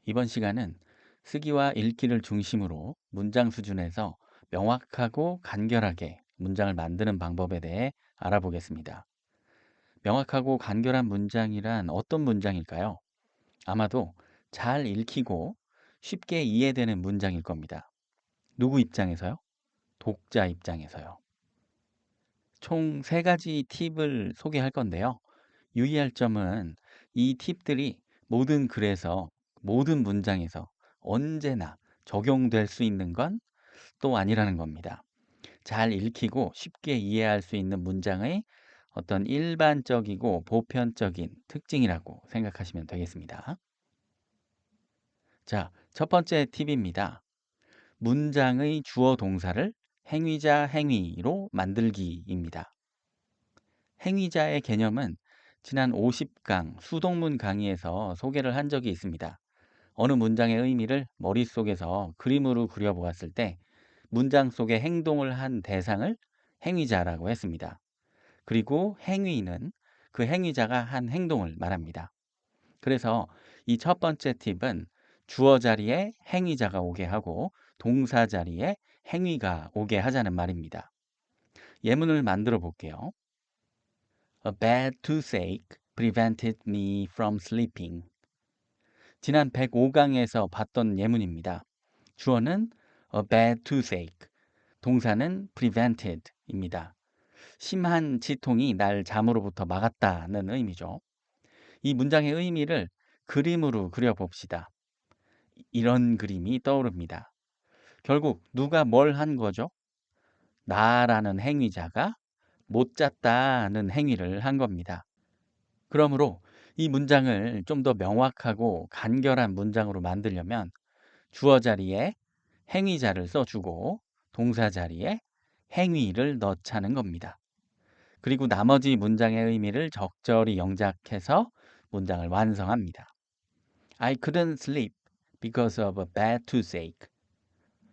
이번 시간은 쓰기와 읽기를 중심으로 문장 수준에서 명확하고 간결하게 문장을 만드는 방법에 대해 알아보겠습니다. 명확하고 간결한 문장이란 어떤 문장일까요? 아마도 잘 읽히고 쉽게 이해되는 문장일 겁니다. 누구 입장에서요? 독자 입장에서요. 총 세가지 팁을 소개할 건데요. 유의할 점은 이 팁들이 모든 글에서, 모든 문장에서 언제나 적용될 수 있는 건 또 아니라는 겁니다. 잘 읽히고 쉽게 이해할 수 있는 문장의 어떤 일반적이고 보편적인 특징이라고 생각하시면 되겠습니다. 자, 첫 번째 팁입니다. 문장의 주어 동사를 행위자 행위로 만들기입니다. 행위자의 개념은 지난 50강 수동문 강의에서 소개를 한 적이 있습니다. 어느 문장의 의미를 머릿속에서 그림으로 그려보았을 때 문장 속에 행동을 한 대상을 행위자라고 했습니다. 그리고 행위는 그 행위자가 한 행동을 말합니다. 그래서 이 첫 번째 팁은 주어 자리에 행위자가 오게 하고 동사 자리에 행위가 오게 하자는 말입니다. 예문을 만들어 볼게요. A bad toothache prevented me from sleeping. 지난 105강에서 봤던 예문입니다. 주어는 a bad toothache, 동사는 prevented입니다. 심한 치통이 날 잠으로부터 막았다는 의미죠. 이 문장의 의미를 그림으로 그려봅시다. 이런 그림이 떠오릅니다. 결국 누가 뭘 한 거죠? 나라는 행위자가 못 잤다는 행위를 한 겁니다. 그러므로 이 문장을 좀 더 명확하고 간결한 문장으로 만들려면 주어 자리에 행위자를 써주고 동사 자리에 행위를 넣자는 겁니다. 그리고 나머지 문장의 의미를 적절히 영작해서 문장을 완성합니다. I couldn't sleep because of a bad toothache.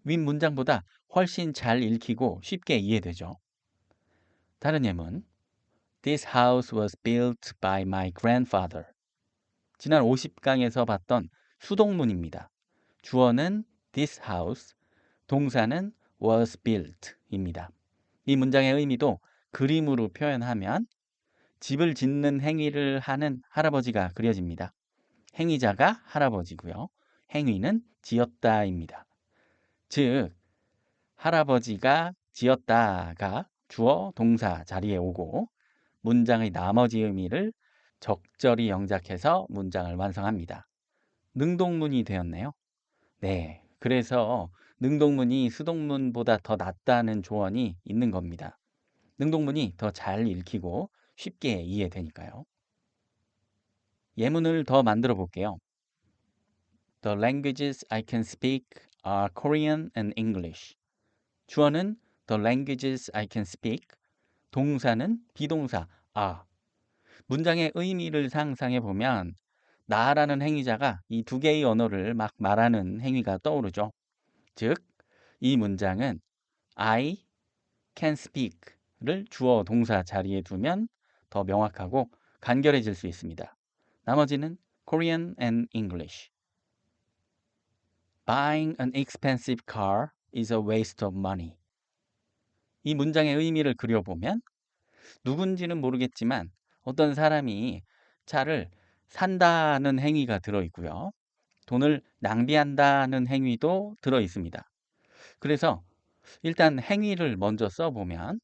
윗 문장보다 훨씬 잘 읽히고 쉽게 이해되죠. 다른 예문. This house was built by my grandfather. 지난 50강에서 봤던 수동문입니다. 주어는 this house, 동사는 was built입니다. 이 문장의 의미도 그림으로 표현하면 집을 짓는 행위를 하는 할아버지가 그려집니다. 행위자가 할아버지고요. 행위는 지었다입니다. 즉, 할아버지가 지었다가 주어 동사 자리에 오고 문장의 나머지 의미를 적절히 영작해서 문장을 완성합니다. 능동문이 되었네요. 네, 그래서 능동문이 수동문보다 더 낫다는 조언이 있는 겁니다. 능동문이 더 잘 읽히고 쉽게 이해되니까요. 예문을 더 만들어 볼게요. The languages I can speak are Korean and English. 주어는 the languages I can speak, 동사는 비동사 are. 문장의 의미를 상상해 보면 나라는 행위자가 이 두 개의 언어를 막 말하는 행위가 떠오르죠. 즉, 이 문장은 I can speak를 주어 동사 자리에 두면 더 명확하고 간결해질 수 있습니다. 나머지는 Korean and English. Buying an expensive car is a waste of money. 이 문장의 의미를 그려보면 누군지는 모르겠지만 어떤 사람이 차를 산다는 행위가 들어있고요. 돈을 낭비한다는 행위도 들어있습니다. 그래서 일단 행위를 먼저 써보면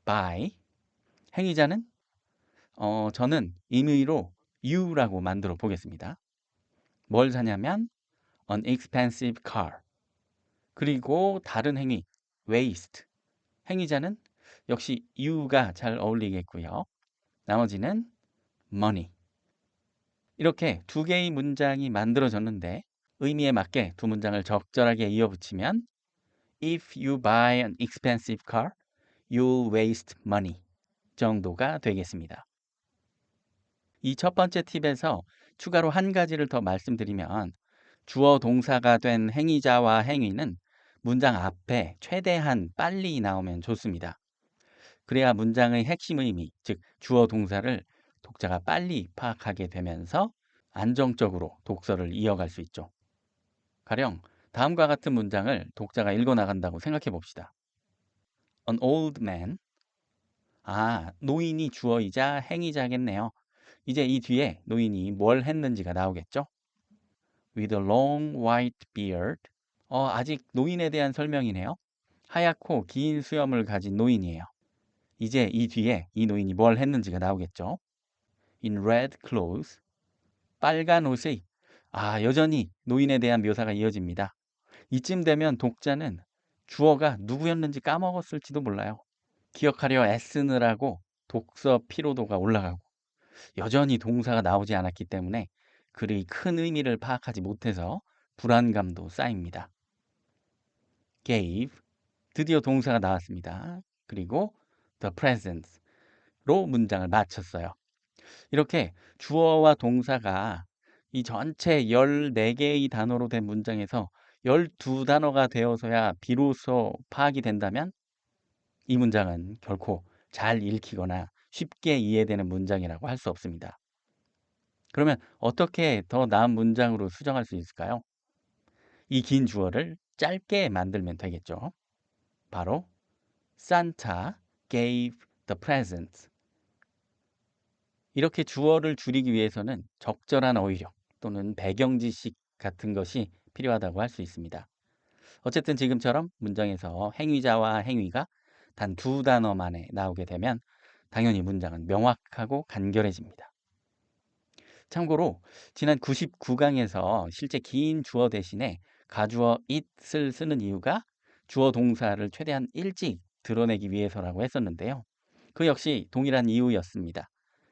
buy, 행위자는 저는 임의로 you라고 만들어 보겠습니다. 뭘 사냐면 an expensive car. 그리고 다른 행위 waste. 행위자는 역시 you가 잘 어울리겠고요. 나머지는 money. 이렇게 두 개의 문장이 만들어졌는데 의미에 맞게 두 문장을 적절하게 이어붙이면 If you buy an expensive car, you'll waste money 정도가 되겠습니다. 이 첫 번째 팁에서 추가로 한 가지를 더 말씀드리면 주어 동사가 된 행위자와 행위는 문장 앞에 최대한 빨리 나오면 좋습니다. 그래야 문장의 핵심 의미, 즉 주어 동사를 독자가 빨리 파악하게 되면서 안정적으로 독서를 이어갈 수 있죠. 가령 다음과 같은 문장을 독자가 읽어 나간다고 생각해 봅시다. An old man. 노인이 주어이자 행위자겠네요. 이제 이 뒤에 노인이 뭘 했는지가 나오겠죠? With a long white beard. 아직 노인에 대한 설명이네요. 하얗고 긴 수염을 가진 노인이에요. 이제 이 뒤에 이 노인이 뭘 했는지가 나오겠죠? In red clothes. 빨간 옷의. 여전히 노인에 대한 묘사가 이어집니다. 이쯤 되면 독자는 주어가 누구였는지 까먹었을지도 몰라요. 기억하려 애쓰느라고 독서 피로도가 올라가고 여전히 동사가 나오지 않았기 때문에 글의 큰 의미를 파악하지 못해서 불안감도 쌓입니다. gave, 드디어 동사가 나왔습니다. 그리고 the present로 문장을 마쳤어요. 이렇게 주어와 동사가 이 전체 14개의 단어로 된 문장에서 12단어가 되어서야 비로소 파악이 된다면 이 문장은 결코 잘 읽히거나 쉽게 이해되는 문장이라고 할 수 없습니다. 그러면 어떻게 더 나은 문장으로 수정할 수 있을까요? 이 긴 주어를 짧게 만들면 되겠죠. 바로 Santa gave the presents. 이렇게 주어를 줄이기 위해서는 적절한 어휘력 또는 배경 지식 같은 것이 필요하다고 할 수 있습니다. 어쨌든 지금처럼 문장에서 행위자와 행위가 단 2단어만에 나오게 되면 당연히 문장은 명확하고 간결해집니다. 참고로 지난 99강에서 실제 긴 주어 대신에 가주어 it을 쓰는 이유가 주어 동사를 최대한 일찍 드러내기 위해서라고 했었는데요. 그 역시 동일한 이유였습니다.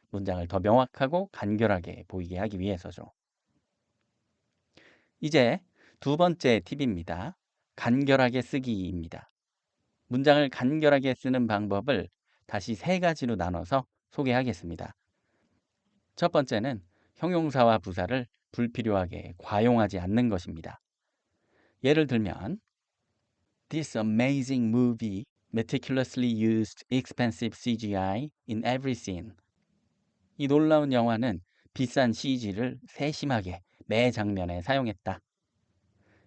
문장을 더 명확하고 간결하게 보이게 하기 위해서죠. 이제 두 번째 팁입니다. 간결하게 쓰기입니다. 문장을 간결하게 쓰는 방법을 다시 3가지로 나눠서 소개하겠습니다. 첫 번째는 형용사와 부사를 불필요하게 과용하지 않는 것입니다. 예를 들면 This amazing movie meticulously used expensive CGI in every scene. 이 놀라운 영화는 비싼 CG를 세심하게 매 장면에 사용했다.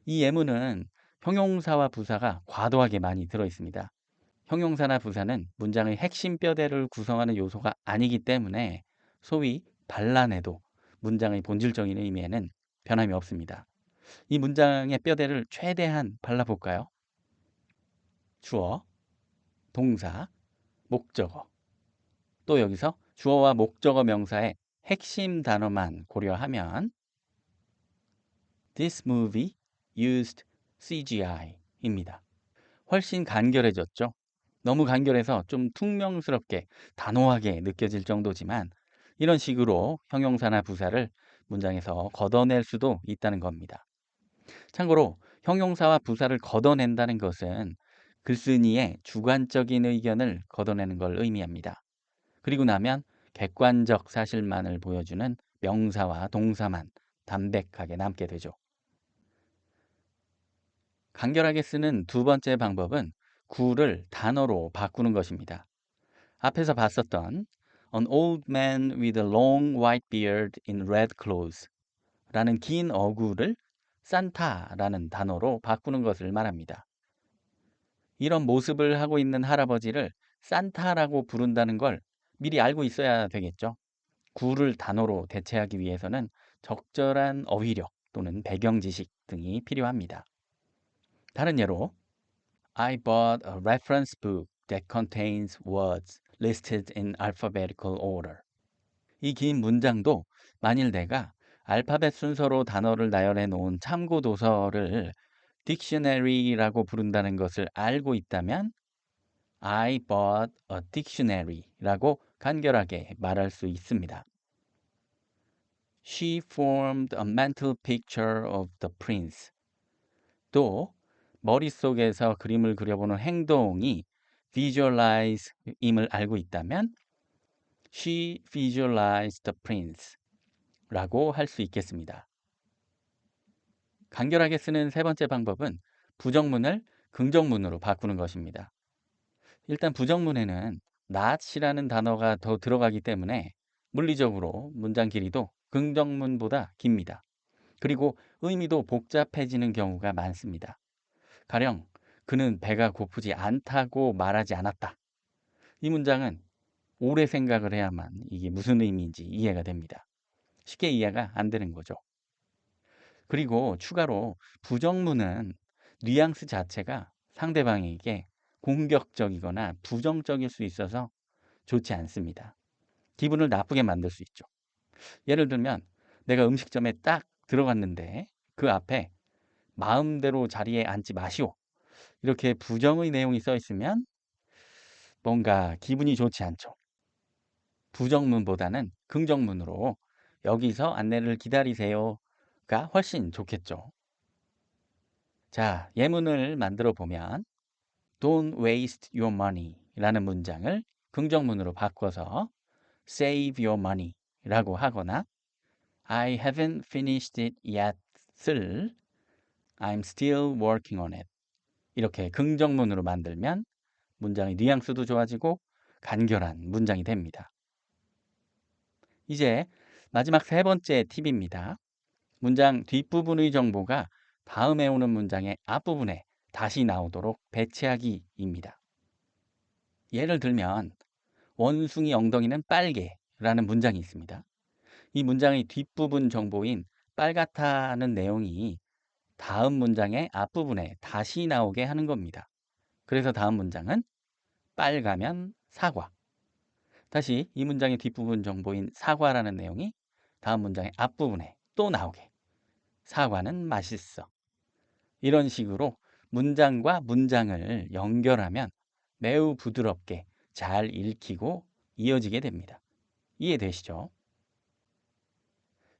이 예문은 형용사와 부사가 과도하게 많이 들어 있습니다. 형용사나 부사는 문장의 핵심 뼈대를 구성하는 요소가 아니기 때문에 소위 발라내도 문장의 본질적인 의미에는 변함이 없습니다. 이 문장의 뼈대를 최대한 발라볼까요? 주어, 동사, 목적어. 또 여기서 주어와 목적어 명사의 핵심 단어만 고려하면 This movie used CGI입니다. 훨씬 간결해졌죠? 너무 간결해서 좀 퉁명스럽게 단호하게 느껴질 정도지만 이런 식으로 형용사나 부사를 문장에서 걷어낼 수도 있다는 겁니다. 참고로 형용사와 부사를 걷어낸다는 것은 글쓴이의 주관적인 의견을 걷어내는 걸 의미합니다. 그리고 나면 객관적 사실만을 보여주는 명사와 동사만 담백하게 남게 되죠. 간결하게 쓰는 두 번째 방법은 구를 단어로 바꾸는 것입니다. 앞에서 봤었던 An old man with a long white beard in red clothes 라는 긴 어구를 산타라는 단어로 바꾸는 것을 말합니다. 이런 모습을 하고 있는 할아버지를 산타라고 부른다는 걸 미리 알고 있어야 되겠죠. 구를 단어로 대체하기 위해서는 적절한 어휘력 또는 배경 지식 등이 필요합니다. 다른 예로 I bought a reference book that contains words listed in alphabetical order. 이 긴 문장도 만일 내가 알파벳 순서로 단어를 나열해 놓은 참고 도서를 딕셔너리라고 부른다는 것을 알고 있다면 I bought a dictionary라고 간결하게 말할 수 있습니다. She formed a mental picture of the prince. 또 머릿속에서 그림을 그려보는 행동이 visualize임을 알고 있다면 She visualized the prince 라고 할 수 있겠습니다. 간결하게 쓰는 세 번째 방법은 부정문을 긍정문으로 바꾸는 것입니다. 일단 부정문에는 not이라는 단어가 더 들어가기 때문에 물리적으로 문장 길이도 긍정문보다 깁니다. 그리고 의미도 복잡해지는 경우가 많습니다. 가령 그는 배가 고프지 않다고 말하지 않았다. 이 문장은 오래 생각을 해야만 이게 무슨 의미인지 이해가 됩니다. 쉽게 이해가 안 되는 거죠. 그리고 추가로 부정문은 뉘앙스 자체가 상대방에게 공격적이거나 부정적일 수 있어서 좋지 않습니다. 기분을 나쁘게 만들 수 있죠. 예를 들면 내가 음식점에 딱 들어갔는데 그 앞에 마음대로 자리에 앉지 마시오. 이렇게 부정의 내용이 써 있으면 뭔가 기분이 좋지 않죠. 부정문보다는 긍정문으로 여기서 안내를 기다리세요가 훨씬 좋겠죠. 자, 예문을 만들어 보면 Don't waste your money 라는 문장을 긍정문으로 바꿔서 Save your money 라고 하거나 I haven't finished it yet을 I'm still working on it 이렇게 긍정문으로 만들면 문장의 뉘앙스도 좋아지고 간결한 문장이 됩니다. 이제 마지막 세 번째 팁입니다. 문장 뒷부분의 정보가 다음에 오는 문장의 앞부분에 다시 나오도록 배치하기입니다. 예를 들면 원숭이 엉덩이는 빨개라는 문장이 있습니다. 이 문장의 뒷부분 정보인 빨갛다는 내용이 다음 문장의 앞부분에 다시 나오게 하는 겁니다. 그래서 다음 문장은 빨가면 사과. 다시 이 문장의 뒷부분 정보인 사과라는 내용이 다음 문장의 앞부분에 또 나오게. 사과는 맛있어. 이런 식으로 문장과 문장을 연결하면 매우 부드럽게 잘 읽히고 이어지게 됩니다. 이해되시죠?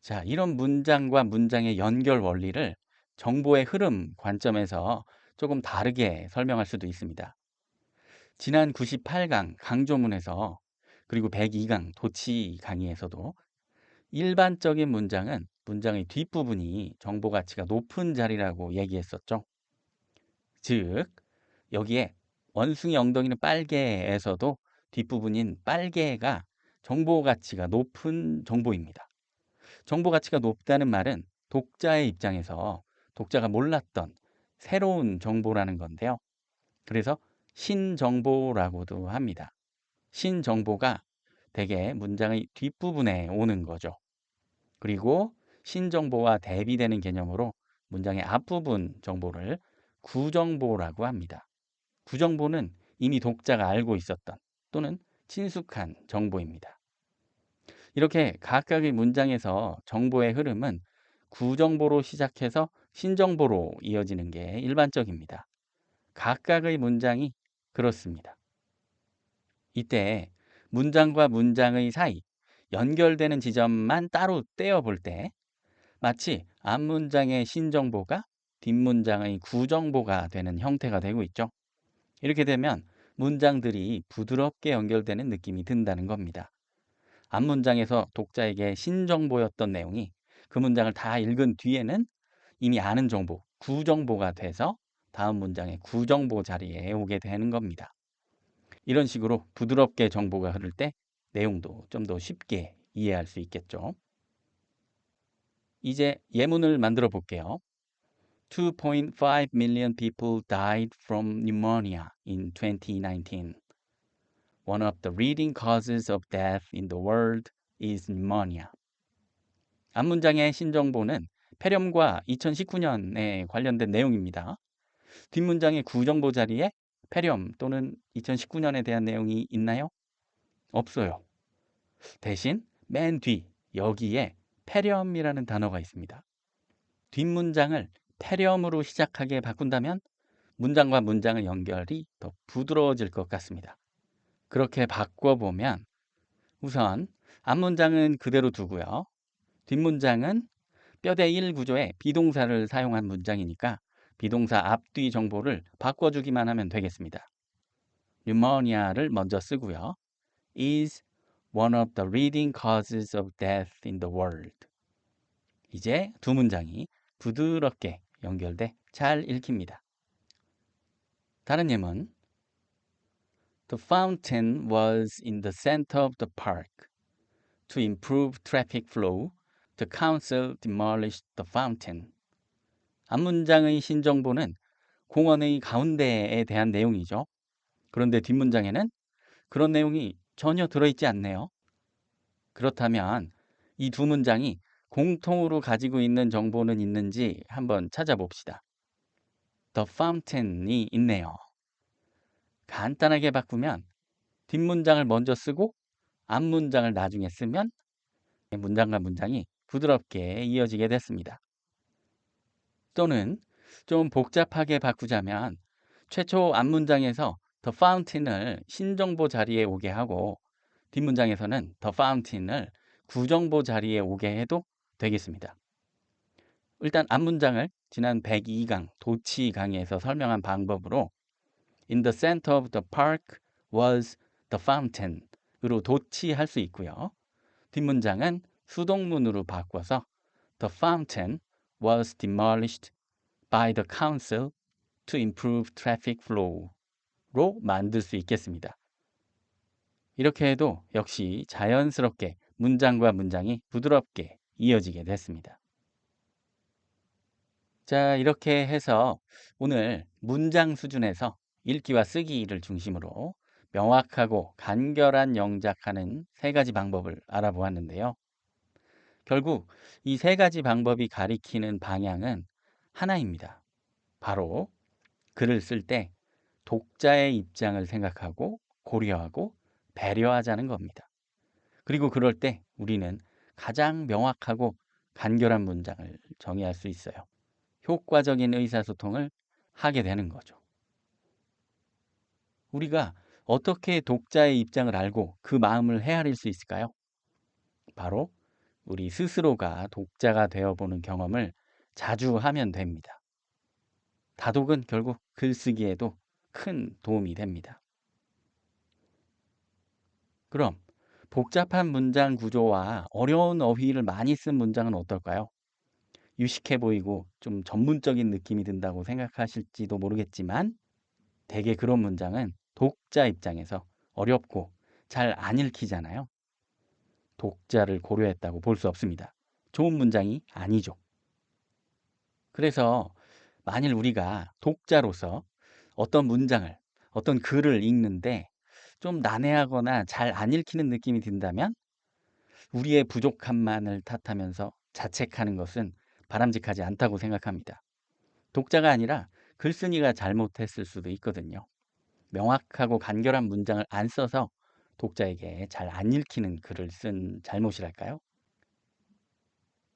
자, 이런 문장과 문장의 연결 원리를 정보의 흐름 관점에서 조금 다르게 설명할 수도 있습니다. 지난 98강 강조문에서 그리고 102강 도치 강의에서도 일반적인 문장은 문장의 뒷부분이 정보 가치가 높은 자리라고 얘기했었죠. 즉, 여기에 원숭이 엉덩이는 빨개에서도 뒷부분인 빨개가 정보 가치가 높은 정보입니다. 정보 가치가 높다는 말은 독자의 입장에서 독자가 몰랐던 새로운 정보라는 건데요. 그래서 신정보라고도 합니다. 신정보가 대개 문장의 뒷부분에 오는 거죠. 그리고 신정보와 대비되는 개념으로 문장의 앞부분 정보를 구정보라고 합니다. 구정보는 이미 독자가 알고 있었던 또는 친숙한 정보입니다. 이렇게 각각의 문장에서 정보의 흐름은 구정보로 시작해서 신정보로 이어지는 게 일반적입니다. 각각의 문장이 그렇습니다. 이때 문장과 문장의 사이 연결되는 지점만 따로 떼어 볼 때 마치 앞문장의 신정보가 뒷문장의 구정보가 되는 형태가 되고 있죠. 이렇게 되면 문장들이 부드럽게 연결되는 느낌이 든다는 겁니다. 앞문장에서 독자에게 신정보였던 내용이 그 문장을 다 읽은 뒤에는 이미 아는 정보, 구정보가 돼서 다음 문장의 구정보 자리에 오게 되는 겁니다. 이런 식으로 부드럽게 정보가 흐를 때 내용도 좀 더 쉽게 이해할 수 있겠죠. 이제 예문을 만들어 볼게요. 2.5 million people died from pneumonia in 2019. One of the leading causes of death in the world is pneumonia. 앞문장의 신정보는 폐렴과 2019년에 관련된 내용입니다. 뒷문장의 구정보 자리에 폐렴 또는 2019년에 대한 내용이 있나요? 없어요. 대신 맨 뒤 여기에 폐렴이라는 단어가 있습니다. 뒷문장을 폐렴으로 시작하게 바꾼다면 문장과 문장의 연결이 더 부드러워질 것 같습니다. 그렇게 바꿔보면 우선 앞문장은 그대로 두고요. 뒷문장은 뼈대 1 구조에 비동사를 사용한 문장이니까 비동사 앞뒤 정보를 바꿔주기만 하면 되겠습니다. pneumonia를 먼저 쓰고요. is one of the leading causes of death in the world. 이제 두 문장이 부드럽게 연결돼 잘 읽힙니다. 다른 예문. The fountain was in the center of the park. To improve traffic flow, The council demolished the fountain. 앞문장의 신정보는 공원의 가운데에 대한 내용이죠. 그런데 뒷문장에는 그런 내용이 전혀 들어있지 않네요. 그렇다면 이 두 문장이 공통으로 가지고 있는 정보는 있는지 한번 찾아봅시다. The fountain이 있네요. 간단하게 바꾸면 뒷문장을 먼저 쓰고 앞문장을 나중에 쓰면 문장과 문장이 부드럽게 이어지게 됐습니다. 또는 좀 복잡하게 바꾸자면 최초 앞문장에서 the fountain을 신정보 자리에 오게 하고 뒷문장에서는 the fountain을 구정보 자리에 오게 해도 되겠습니다. 일단 앞문장을 지난 102강 도치 강의에서 설명한 방법으로 In the center of the park was the fountain 으로 도치할 수 있고요. 뒷문장은 수동문으로 바꿔서 The fountain was demolished by the council to improve traffic flow로 만들 수 있겠습니다. 이렇게 해도 역시 자연스럽게 문장과 문장이 부드럽게 이어지게 됐습니다. 자, 이렇게 해서 오늘 문장 수준에서 읽기와 쓰기를 중심으로 명확하고 간결한 영작하는 세 가지 방법을 알아보았는데요. 결국 이 세 가지 방법이 가리키는 방향은 하나입니다. 바로 글을 쓸 때 독자의 입장을 생각하고 고려하고 배려하자는 겁니다. 그리고 그럴 때 우리는 가장 명확하고 간결한 문장을 정의할 수 있어요. 효과적인 의사소통을 하게 되는 거죠. 우리가 어떻게 독자의 입장을 알고 그 마음을 헤아릴 수 있을까요? 바로 우리 스스로가 독자가 되어보는 경험을 자주 하면 됩니다. 다독은 결국 글쓰기에도 큰 도움이 됩니다. 그럼 복잡한 문장 구조와 어려운 어휘를 많이 쓴 문장은 어떨까요? 유식해 보이고 좀 전문적인 느낌이 든다고 생각하실지도 모르겠지만 대개 그런 문장은 독자 입장에서 어렵고 잘 안 읽히잖아요. 독자를 고려했다고 볼 수 없습니다. 좋은 문장이 아니죠. 그래서 만일 우리가 독자로서 어떤 문장을, 어떤 글을 읽는데 좀 난해하거나 잘 안 읽히는 느낌이 든다면 우리의 부족함만을 탓하면서 자책하는 것은 바람직하지 않다고 생각합니다. 독자가 아니라 글쓴이가 잘못했을 수도 있거든요. 명확하고 간결한 문장을 안 써서 독자에게 잘 안 읽히는 글을 쓴 잘못이랄까요?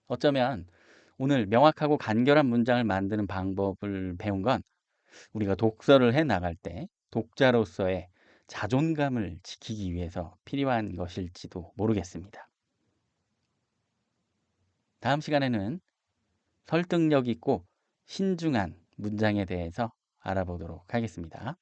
어쩌면 오늘 명확하고 간결한 문장을 만드는 방법을 배운 건 우리가 독서를 해 나갈 때 독자로서의 자존감을 지키기 위해서 필요한 것일지도 모르겠습니다. 다음 시간에는 설득력 있고 신중한 문장에 대해서 알아보도록 하겠습니다.